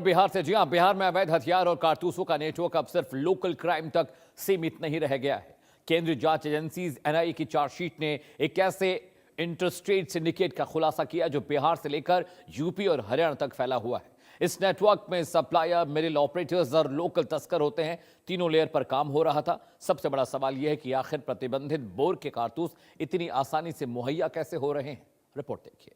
बिहार से। जी हां, बिहार में अवैध हथियार और कारतूसों का नेटवर्क अब सिर्फ लोकल क्राइम तक सीमित नहीं रह गया है। केंद्रीय जांच एजेंसी एनआईए की चार्जशीट ने एक ऐसे इंटरस्टेट सिंडिकेट का खुलासा किया जो बिहार से लेकर यूपी और हरियाणा तक फैला हुआ है। इस नेटवर्क में सप्लायर, मिडिल ऑपरेटर्स और लोकल तस्कर होते हैं। तीनों लेयर पर काम हो रहा था। सबसे बड़ा सवाल यह है कि आखिर प्रतिबंधित बोर के कारतूस इतनी आसानी से मुहैया कैसे हो रहे हैं। रिपोर्ट देखिए।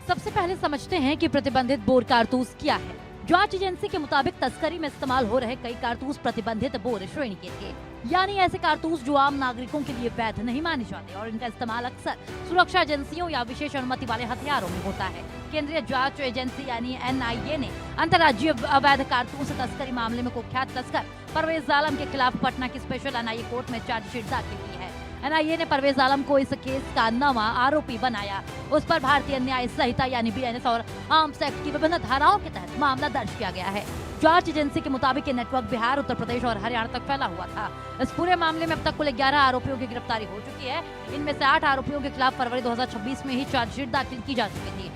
सबसे पहले समझते हैं कि प्रतिबंधित बोर कारतूस क्या है। जांच एजेंसी के मुताबिक तस्करी में इस्तेमाल हो रहे कई कारतूस प्रतिबंधित बोर श्रेणी के थे, यानी ऐसे कारतूस जो आम नागरिकों के लिए वैध नहीं माने जाते और इनका इस्तेमाल अक्सर सुरक्षा एजेंसियों या विशेष अनुमति वाले हथियारों में होता है। केंद्रीय जांच एजेंसी यानी एनआईए ने अंतर्राज्यीय अवैध कारतूस तस्करी मामले में कुख्यात तस्कर परवेज आलम के खिलाफ पटना की स्पेशल एनआईए कोर्ट में चार्जशीट दाखिल की है। एनआईए ने परवेज आलम को इस केस का नवा आरोपी बनाया। उस पर भारतीय न्याय संहिता यानी बीएनएस और आर्म्स एक्ट की विभिन्न धाराओं के तहत मामला दर्ज किया गया है। जांच एजेंसी के मुताबिक ये नेटवर्क बिहार, उत्तर प्रदेश और हरियाणा तक फैला हुआ था। इस पूरे मामले में अब तक कुल 11 आरोपियों की गिरफ्तारी हो चुकी है। इनमें से 8 आरोपियों के खिलाफ फरवरी 2026 में ही चार्जशीट दाखिल की जा चुकी थी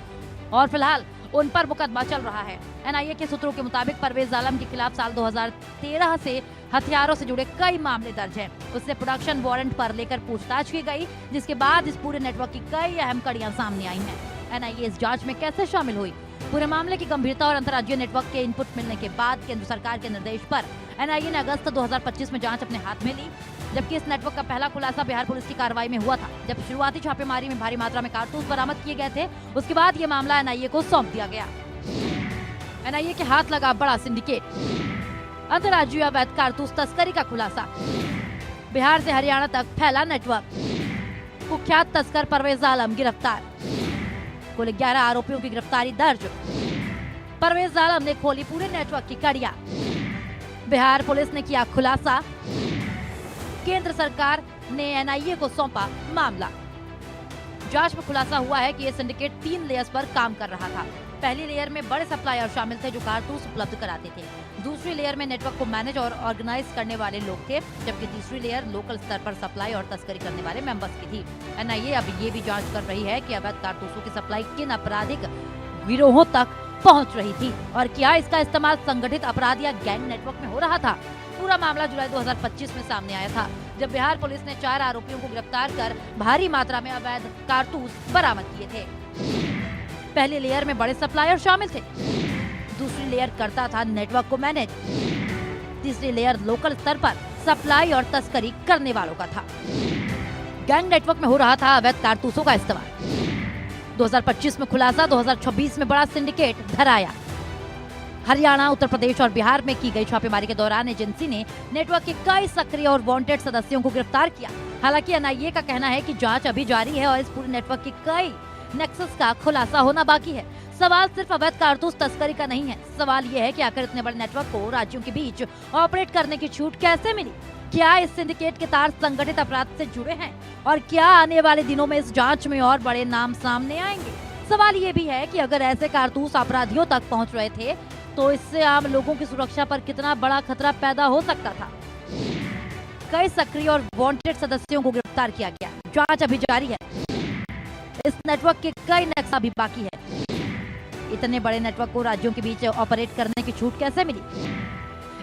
और फिलहाल उन पर मुकदमा चल रहा है। एनआईए के सूत्रों के मुताबिक परवेज आलम के खिलाफ साल 2013 से हथियारों से जुड़े कई मामले दर्ज हैं। उससे प्रोडक्शन वारंट पर लेकर पूछताछ की गई, जिसके बाद इस पूरे नेटवर्क की कई अहम कड़ियां सामने आई हैं। एनआईए इस जांच में कैसे शामिल हुई? पूरे मामले की गंभीरता और अंतर्राज्यीय नेटवर्क के इनपुट मिलने के बाद केंद्र सरकार के निर्देश पर एनआईए ने अगस्त 2025 में जांच अपने हाथ में ली, जबकि इस नेटवर्क का पहला खुलासा बिहार पुलिस की कार्रवाई में हुआ था। जब शुरुआती छापेमारी में भारी मात्रा में कारतूस बरामद किए गए थे, उसके बाद ये मामला एनआईए को सौंप दिया गया। एनआईए के हाथ लगा बड़ा सिंडिकेट, अंतर्राज्यीय अवैध कारतूस तस्करी का खुलासा, बिहार से हरियाणा तक फैला नेटवर्क, कुख्यात तस्कर परवेज आलम गिरफ्तार, कुल 11 आरोपियों की गिरफ्तारी दर्ज। परवेज आलम ने खोली पूरे नेटवर्क की कड़ियां, बिहार पुलिस ने किया खुलासा, केंद्र सरकार ने एनआईए को सौंपा मामला। जांच में खुलासा हुआ है कि ये सिंडिकेट 3 लेयर्स पर काम कर रहा था। पहली लेयर में बड़े सप्लायर शामिल थे जो कारतूस उपलब्ध कराते थे। दूसरी लेयर में नेटवर्क को मैनेज और ऑर्गेनाइज करने वाले लोग थे, जबकि तीसरी लेयर लोकल स्तर पर सप्लाई और तस्करी करने वाले मेंबर्स की थी। एनआईए अब ये भी जांच कर रही है कि अवैध कारतूसों की सप्लाई किन आपराधिक गिरोहों तक पहुंच रही थी और क्या इसका इस्तेमाल संगठित अपराध या गैंग नेटवर्क में हो रहा था। पूरा मामला जुलाई 2025 में सामने आया था, जब बिहार पुलिस ने 4 आरोपियों को गिरफ्तार कर भारी मात्रा में अवैध कारतूस बरामद किए थे। पहली लेयर में बड़े सप्लायर शामिल थे, दूसरी लेयर करता था नेटवर्क को मैनेज, तीसरी लेयर लोकल स्तर पर सप्लाई और तस्करी करने वालों का था। गैंग नेटवर्क में हो रहा था अवैध कारतूसों का इस्तेमाल। 2025 में खुलासा, 2026 में बड़ा सिंडिकेट धराया। हरियाणा, उत्तर प्रदेश और बिहार में की गई छापेमारी के दौरान एजेंसी ने नेटवर्क के कई सक्रिय और वांटेड सदस्यों को गिरफ्तार किया। हालांकि एनआईए का कहना है कि जांच अभी जारी है और इस पूरे नेटवर्क के कई नेक्सस का खुलासा होना बाकी है। सवाल सिर्फ अवैध कारतूस तस्करी का नहीं है, सवाल ये है कि आखिर इतने बड़े नेटवर्क को राज्यों के बीच ऑपरेट करने की छूट कैसे मिली? क्या इस सिंडिकेट के तार संगठित अपराध से जुड़े हैं और क्या आने वाले दिनों में इस जांच में और बड़े नाम सामने आएंगे? सवाल ये भी है कि अगर ऐसे कारतूस अपराधियों तक पहुंच रहे थे तो इससे आम लोगों की सुरक्षा पर कितना बड़ा खतरा पैदा हो सकता था। कई सक्रिय और वांटेड सदस्यों को गिरफ्तार किया गया। जांच अभी जारी है। इस नेटवर्क के कई नक्शा भी बाकी है। इतने बड़े नेटवर्क को राज्यों के बीच ऑपरेट करने की छूट कैसे मिली?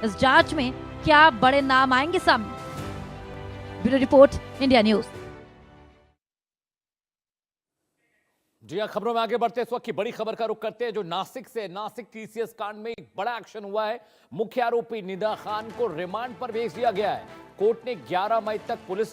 इस जांच में क्या बड़े नाम आएंगे सामने? Bureau report, India news. जी हां, खबरों में आगे बढ़ते इस वक्त की बड़ी खबर का रुख करते हैं जो नासिक से। नासिक टीसीएस कांड में एक बड़ा एक्शन हुआ है। मुख्य आरोपी निदा खान को रिमांड पर भेज दिया गया है। कोर्ट ने 11 मई तक पुलिस